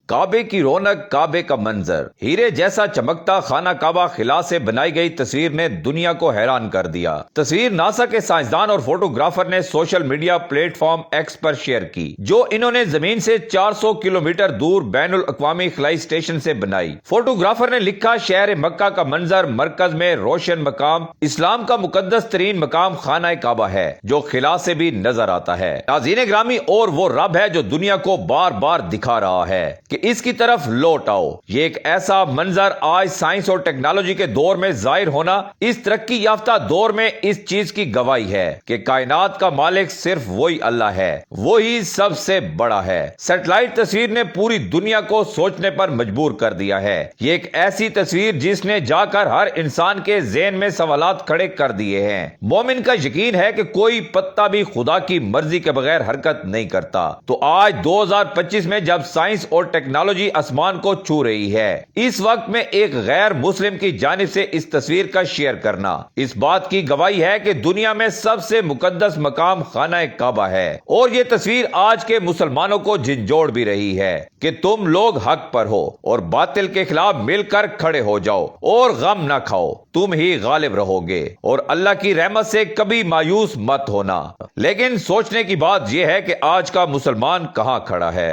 کعبے کی رونق، کعبے کا منظر، ہیرے جیسا چمکتا خانہ کعبہ خلا سے بنائی گئی تصویر نے دنیا کو حیران کر دیا۔ تصویر ناسا کے سائنسدان اور فوٹوگرافر نے social media platform X پر شیئر کی، جو انہوں نے زمین سے 400 کلومیٹر دور بین الاقوامی خلائی اسٹیشن سے بنائی۔ فوٹوگرافر نے لکھا، شہر مکہ کا منظر، مرکز میں روشن مقام، اسلام کا مقدس ترین مقام خانہ کعبہ ہے جو خلا سے بھی نظر آتا ہے۔ ناظرین گرامی، اور وہ رب ہے جو دنیا کو بار بار دکھا رہا ہے کہ اس کی طرف لوٹ آؤ۔ یہ ایک ایسا منظر آج سائنس اور ٹیکنالوجی کے دور میں ظاہر ہونا اس ترقی یافتہ دور میں اس چیز کی گواہی ہے کہ کائنات کا مالک صرف وہی اللہ ہے، وہی سب سے بڑا ہے۔ سیٹلائٹ تصویر نے پوری دنیا کو سوچنے پر مجبور کر دیا ہے۔ یہ ایک ایسی تصویر جس نے جا کر ہر انسان کے ذہن میں سوالات کھڑے کر دیے ہیں۔ مومن کا یقین ہے کہ کوئی پتا بھی خدا کی مرضی کے بغیر حرکت نہیں کرتا۔ تو آج 2025 میں جب سائنس اور ٹیکنالوجی آسمان کو چھو رہی ہے، اس وقت میں ایک غیر مسلم کی جانب سے اس تصویر کا شیئر کرنا اس بات کی گواہی ہے کہ دنیا میں سب سے مقدس مقام خانہ کعبہ ہے۔ اور یہ تصویر آج کے مسلمانوں کو جھنجھوڑ بھی رہی ہے کہ تم لوگ حق پر ہو اور باطل کے خلاف مل کر کھڑے ہو جاؤ اور غم نہ کھاؤ، تم ہی غالب رہو گے اور اللہ کی رحمت سے کبھی مایوس مت ہونا۔ لیکن سوچنے کی بات یہ ہے کہ آج کا مسلمان کہاں کھڑا ہے۔